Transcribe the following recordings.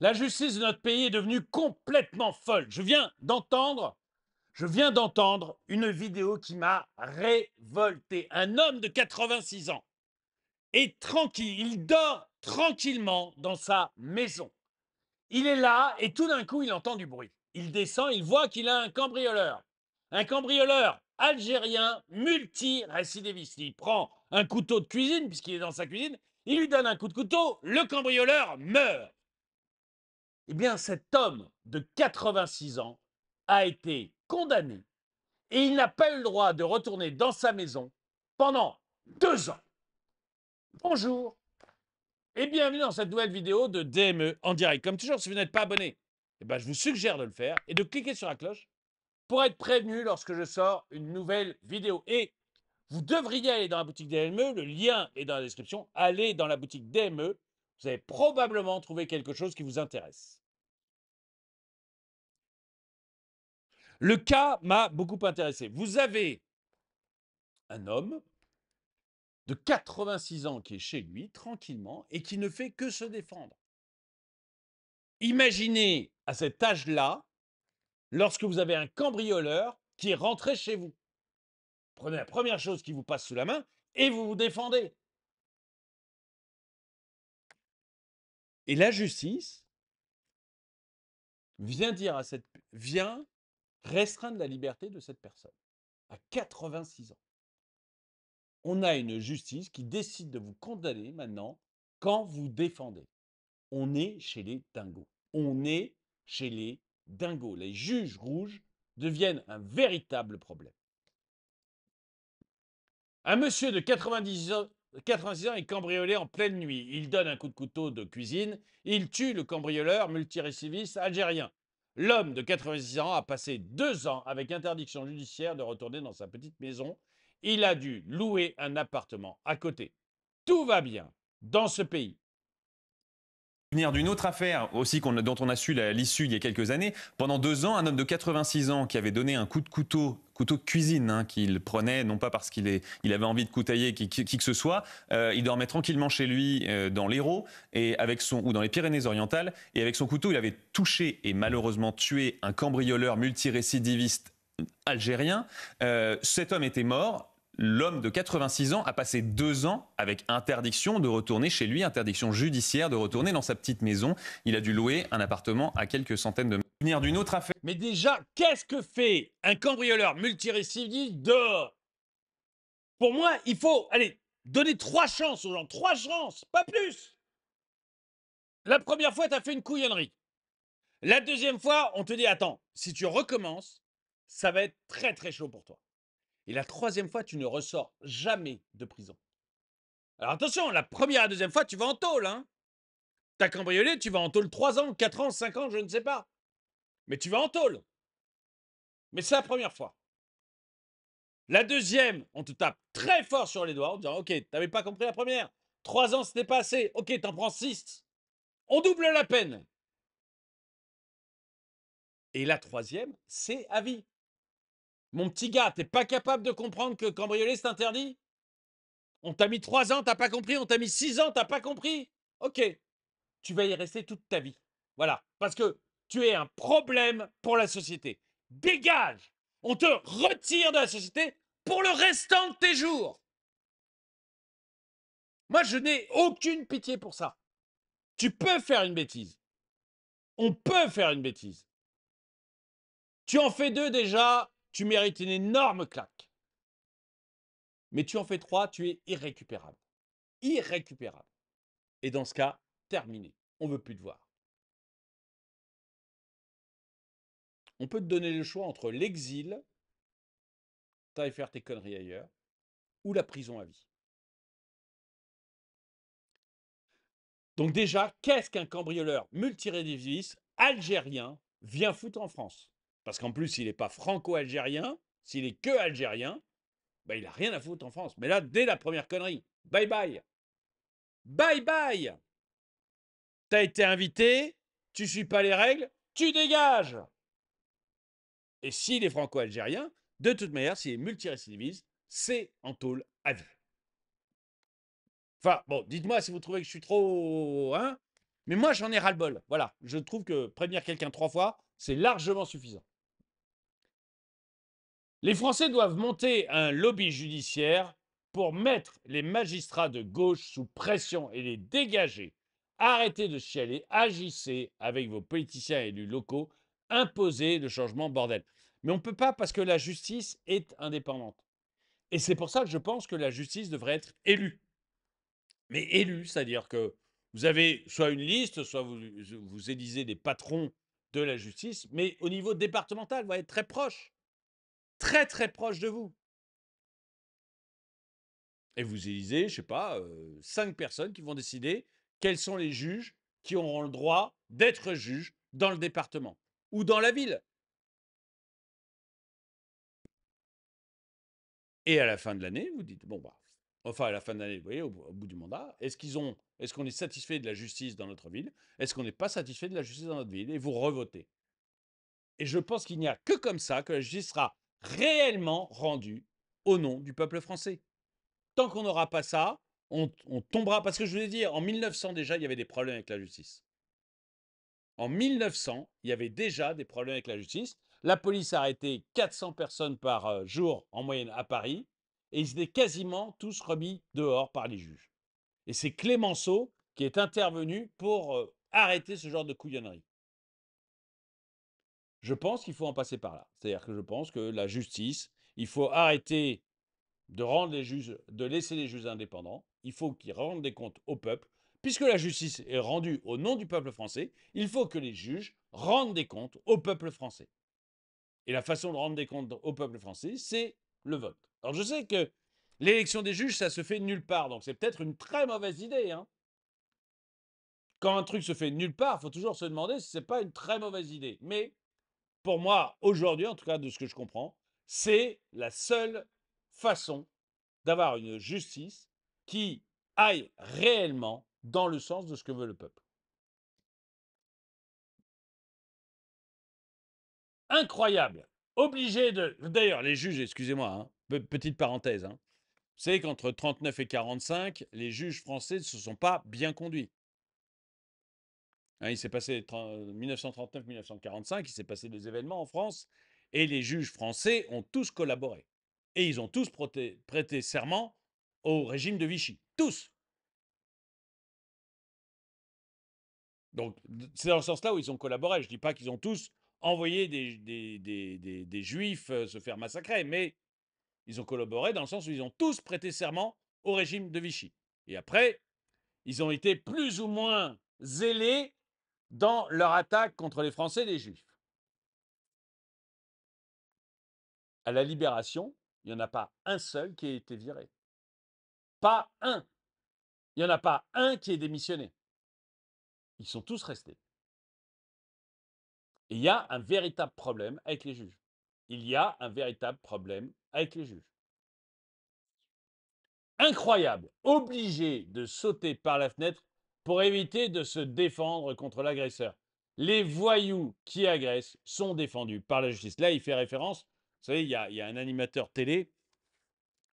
La justice de notre pays est devenue complètement folle. Je viens d'entendre une vidéo qui m'a révolté. Un homme de 86 ans est tranquille, il dort tranquillement dans sa maison. Il est là et tout d'un coup, il entend du bruit. Il descend, il voit qu'il a un cambrioleur. Un cambrioleur algérien multirécidiviste. Il prend un couteau de cuisine, puisqu'il est dans sa cuisine, il lui donne un coup de couteau, le cambrioleur meurt. Eh bien, cet homme de 86 ans a été condamné et il n'a pas eu le droit de retourner dans sa maison pendant 2 ans. Bonjour et bienvenue dans cette nouvelle vidéo de DME en direct. Comme toujours, si vous n'êtes pas abonné, eh ben, je vous suggère de le faire et de cliquer sur la cloche pour être prévenu lorsque je sors une nouvelle vidéo. Et vous devriez aller dans la boutique DME, le lien est dans la description. Allez dans la boutique DME, vous allez probablement trouver quelque chose qui vous intéresse. Le cas m'a beaucoup intéressé. Vous avez un homme de 86 ans qui est chez lui, tranquillement, et qui ne fait que se défendre. Imaginez à cet âge-là, lorsque vous avez un cambrioleur qui est rentré chez vous. Prenez la première chose qui vous passe sous la main et vous vous défendez. Et la justice vient restreindre la liberté de cette personne à 86 ans. On a une justice qui décide de vous condamner maintenant quand vous défendez. On est chez les dingos. On est chez les dingos. Les juges rouges deviennent un véritable problème. Un monsieur de 86 ans est cambriolé en pleine nuit. Il donne un coup de couteau de cuisine. Il tue le cambrioleur multirécidiviste algérien. L'homme de 86 ans a passé 2 ans avec interdiction judiciaire de retourner dans sa petite maison. Il a dû louer un appartement à côté. Tout va bien dans ce pays. D'une autre affaire aussi dont on a su l'issue il y a quelques années. Pendant 2 ans, un homme de 86 ans qui avait donné un coup de couteau de cuisine qu'il prenait, non pas parce qu'il avait envie de coutailler qui que ce soit, il dormait tranquillement chez lui dans l'Hérault ou dans les Pyrénées-Orientales, et avec son couteau, il avait touché et malheureusement tué un cambrioleur multirécidiviste algérien. Cet homme était mort. L'homme de 86 ans a passé 2 ans avec interdiction de retourner chez lui, interdiction judiciaire de retourner dans sa petite maison. Il a dû louer un appartement à quelques centaines de mètres. Venir d'une autre affaire. Mais déjà, qu'est-ce que fait un cambrioleur multirécidiviste dehors? Pour moi, il faut donner 3 chances aux gens. 3 chances, pas plus. La première fois, tu as fait une couillonnerie. La deuxième fois, on te dit, attends, si tu recommences, ça va être très très chaud pour toi. Et la troisième fois, tu ne ressors jamais de prison. Alors attention, la première et la deuxième fois, tu vas en tôle. Hein. T'as cambriolé, tu vas en tôle 3 ans, 4 ans, 5 ans, je ne sais pas. Mais tu vas en tôle. Mais c'est la première fois. La deuxième, on te tape très fort sur les doigts en disant, ok, t'avais pas compris la première. 3 ans, c'était pas assez. Ok, t'en prends 6. On double la peine. Et la troisième, c'est à vie. Mon petit gars, t'es pas capable de comprendre que cambrioler, c'est interdit? On t'a mis 3 ans, t'as pas compris. On t'a mis 6 ans, t'as pas compris. Ok, tu vas y rester toute ta vie. Voilà, parce que tu es un problème pour la société. Dégage! On te retire de la société pour le restant de tes jours. Moi, je n'ai aucune pitié pour ça. Tu peux faire une bêtise. On peut faire une bêtise. Tu en fais 2 déjà, tu mérites une énorme claque. Mais tu en fais 3, tu es irrécupérable. Irrécupérable. Et dans ce cas, terminé. On ne veut plus te voir. On peut te donner le choix entre l'exil, t'ailles faire tes conneries ailleurs, ou la prison à vie. Donc déjà, qu'est-ce qu'un cambrioleur multirécidiviste algérien vient foutre en France? Parce qu'en plus, s'il n'est pas franco-algérien, s'il est que algérien, bah, il n'a rien à foutre en France. Mais là, dès la première connerie, bye bye. Bye bye. T'as été invité, tu suis pas les règles, tu dégages. Et s'il est franco-algérien, de toute manière, s'il est multirécidiviste, c'est en tôle à vie. Enfin, bon, dites-moi si vous trouvez que je suis trop... Hein? Mais moi, j'en ai ras-le-bol. Voilà, je trouve que prévenir quelqu'un 3 fois, c'est largement suffisant. Les Français doivent monter un lobby judiciaire pour mettre les magistrats de gauche sous pression et les dégager. Arrêtez de chialer, agissez avec vos politiciens et élus locaux, imposez le changement, bordel. Mais on ne peut pas parce que la justice est indépendante. Et c'est pour ça que je pense que la justice devrait être élue. Mais élue, c'est-à-dire que vous avez soit une liste, soit vous élisez des patrons de la justice, mais au niveau départemental, vous va être très proche, très très proche de vous. Et vous élisez, je ne sais pas, 5 personnes qui vont décider quels sont les juges qui auront le droit d'être juges dans le département ou dans la ville. Et à la fin de l'année, vous dites, bon, bah, enfin, à la fin de l'année, vous voyez, au bout du mandat, est-ce qu'on est satisfait de la justice dans notre ville? Est-ce qu'on n'est pas satisfait de la justice dans notre ville? Et vous revotez. Et je pense qu'il n'y a que comme ça que la justice sera réellement rendue au nom du peuple français. Tant qu'on n'aura pas ça, on tombera. Parce que je vous ai dit, en 1900 déjà, il y avait des problèmes avec la justice. En 1900, il y avait déjà des problèmes avec la justice. La police a arrêté 400 personnes par jour en moyenne à Paris et ils étaient quasiment tous remis dehors par les juges. Et c'est Clémenceau qui est intervenu pour arrêter ce genre de couillonnerie. Je pense qu'il faut en passer par là. C'est-à-dire que je pense que la justice, il faut arrêter de rendre les juges, de laisser les juges indépendants. Il faut qu'ils rendent des comptes au peuple. Puisque la justice est rendue au nom du peuple français, il faut que les juges rendent des comptes au peuple français. Et la façon de rendre des comptes au peuple français, c'est le vote. Alors je sais que l'élection des juges, ça se fait nulle part. Donc c'est peut-être une très mauvaise idée. Hein. Quand un truc se fait nulle part, il faut toujours se demander si ce n'est pas une très mauvaise idée. Mais pour moi, aujourd'hui, en tout cas de ce que je comprends, c'est la seule façon d'avoir une justice qui aille réellement dans le sens de ce que veut le peuple. Incroyable. Obligé de... D'ailleurs, les juges, excusez-moi, hein, petite parenthèse, hein, vous savez qu'entre 39 et 45, les juges français ne se sont pas bien conduits. Hein, il s'est passé 1939-1945, il s'est passé des événements en France, et les juges français ont tous collaboré. Et ils ont tous prêté serment au régime de Vichy. Tous. Donc, c'est dans ce sens-là où ils ont collaboré. Je ne dis pas qu'ils ont tous envoyé des juifs se faire massacrer, mais ils ont collaboré dans le sens où ils ont tous prêté serment au régime de Vichy. Et après, ils ont été plus ou moins zélés dans leur attaque contre les Français et les Juifs. À la Libération, il n'y en a pas un seul qui a été viré. Pas un. Il n'y en a pas un qui est démissionné. Ils sont tous restés. Et il y a un véritable problème avec les juges. Il y a un véritable problème avec les juges. Incroyable, obligé de sauter par la fenêtre pour éviter de se défendre contre l'agresseur. Les voyous qui agressent sont défendus par la justice. Là, il fait référence, vous savez, il y a un animateur télé,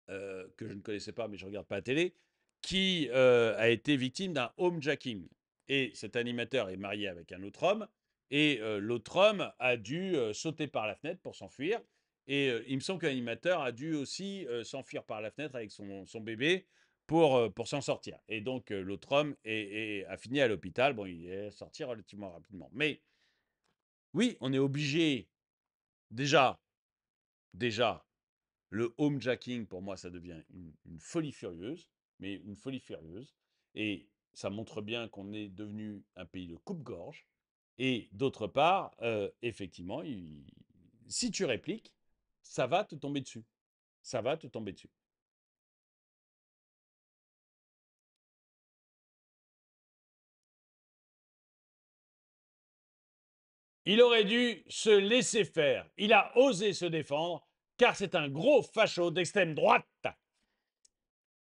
que je ne connaissais pas, mais je ne regarde pas la télé, qui a été victime d'un homejacking. Et cet animateur est marié avec un autre homme, et l'autre homme a dû sauter par la fenêtre pour s'enfuir. Et il me semble que l'animateur a dû aussi s'enfuir par la fenêtre avec son bébé pour s'en sortir. Et donc l'autre homme a fini à l'hôpital. Bon, il est sorti relativement rapidement. Mais oui, on est obligé, déjà, le homejacking, pour moi, ça devient une folie furieuse, mais une folie furieuse. Et ça montre bien qu'on est devenu un pays de coupe-gorge. Et d'autre part, effectivement, si tu répliques, ça va te tomber dessus. Ça va te tomber dessus. Il aurait dû se laisser faire. Il a osé se défendre, car c'est un gros facho d'extrême droite.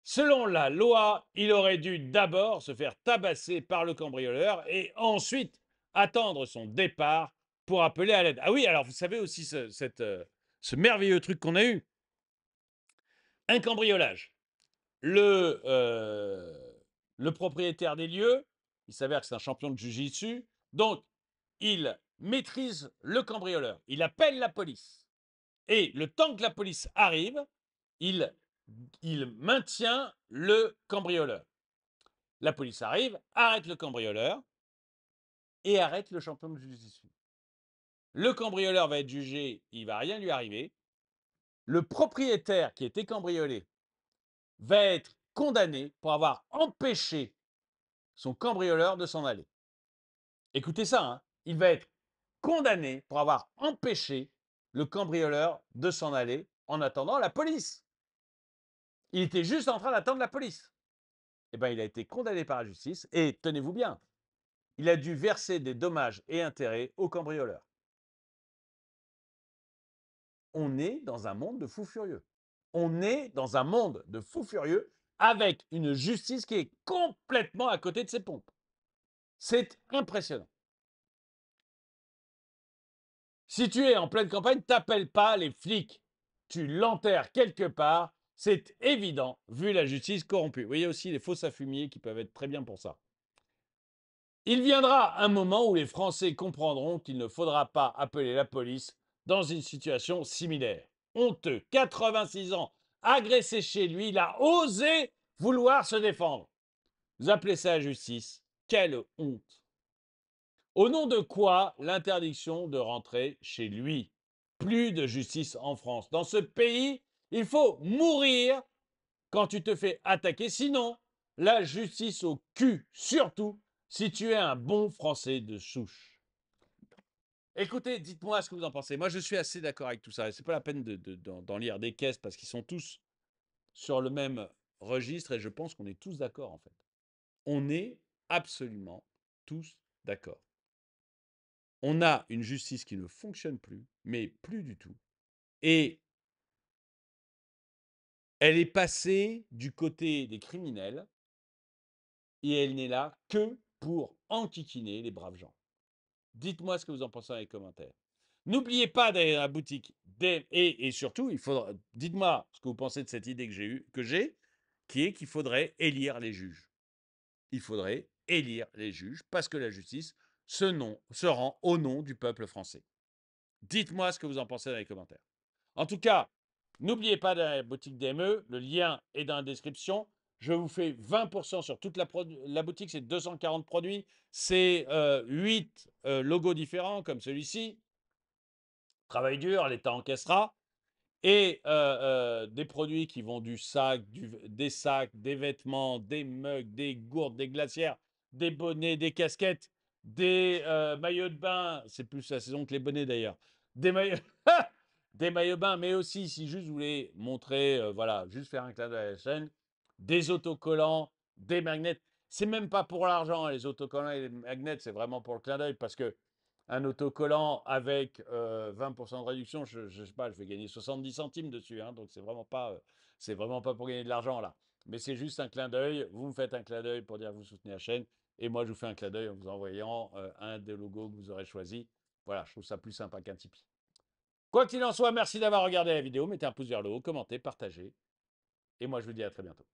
Selon la loi, il aurait dû d'abord se faire tabasser par le cambrioleur et ensuite attendre son départ pour appeler à l'aide. Ah oui, alors vous savez aussi ce merveilleux truc qu'on a eu. Un cambriolage. Le propriétaire des lieux, il s'avère que c'est un champion de jiu-jitsu, donc il maîtrise le cambrioleur. Il appelle la police. Et le temps que la police arrive, il, il maintient le cambrioleur. La police arrive, arrête le cambrioleur et arrête le champion de jiu-jitsu. Le cambrioleur va être jugé, il ne va rien lui arriver. Le propriétaire qui était cambriolé va être condamné pour avoir empêché son cambrioleur de s'en aller. Écoutez ça, hein, il va être condamné pour avoir empêché le cambrioleur de s'en aller en attendant la police. Il était juste en train d'attendre la police. Eh bien, il a été condamné par la justice et tenez-vous bien, il a dû verser des dommages et intérêts au cambrioleur. On est dans un monde de fous furieux. On est dans un monde de fous furieux avec une justice qui est complètement à côté de ses pompes. C'est impressionnant. Si tu es en pleine campagne, t'appelles pas les flics. Tu l'enterres quelque part. C'est évident, vu la justice corrompue. Vous voyez aussi les fosses à fumier qui peuvent être très bien pour ça. Il viendra un moment où les Français comprendront qu'il ne faudra pas appeler la police dans une situation similaire. Honteux, 86 ans, agressé chez lui, il a osé vouloir se défendre. Vous appelez ça la justice? Quelle honte! Au nom de quoi l'interdiction de rentrer chez lui? Plus de justice en France. Dans ce pays, il faut mourir quand tu te fais attaquer. Sinon, la justice au cul, surtout si tu es un bon Français de souche. Écoutez, dites-moi ce que vous en pensez. Moi, je suis assez d'accord avec tout ça. Ce n'est pas la peine d'en lire des caisses parce qu'ils sont tous sur le même registre et je pense qu'on est tous d'accord en fait. On est absolument tous d'accord. On a une justice qui ne fonctionne plus, mais plus du tout. Et elle est passée du côté des criminels et elle n'est là que pour enquiquiner les braves gens. Dites-moi ce que vous en pensez dans les commentaires. N'oubliez pas d'aller dans la boutique et surtout, dites-moi ce que vous pensez de cette idée que j'ai, qui est qu'il faudrait élire les juges. Il faudrait élire les juges parce que la justice se rend au nom du peuple français. Dites-moi ce que vous en pensez dans les commentaires. En tout cas, n'oubliez pas de la boutique DME, le lien est dans la description. Je vous fais 20% sur toute la boutique, c'est 240 produits, c'est 8 logos différents comme celui-ci. Travail dur, l'État encaissera. Et des produits qui vont du sac, des sacs, des vêtements, des mugs, des gourdes, des glacières, des bonnets, des casquettes, des maillots de bain. C'est plus la saison que les bonnets d'ailleurs. Des maillots, des maillots de bain, mais aussi, si juste vous voulez montrer, voilà, juste faire un clin d'œil à la chaîne, des autocollants, des magnets. C'est même pas pour l'argent, les autocollants et les magnets, c'est vraiment pour le clin d'œil parce que un autocollant avec 20% de réduction, je sais pas, je vais gagner 70 centimes dessus, hein, donc c'est vraiment pas pour gagner de l'argent là. Mais c'est juste un clin d'œil. Vous me faites un clin d'œil pour dire que vous soutenez la chaîne, et moi je vous fais un clin d'œil en vous envoyant un des logos que vous aurez choisi. Voilà, je trouve ça plus sympa qu'un Tipeee. Quoi qu'il en soit, merci d'avoir regardé la vidéo. Mettez un pouce vers le haut, commentez, partagez, et moi je vous dis à très bientôt.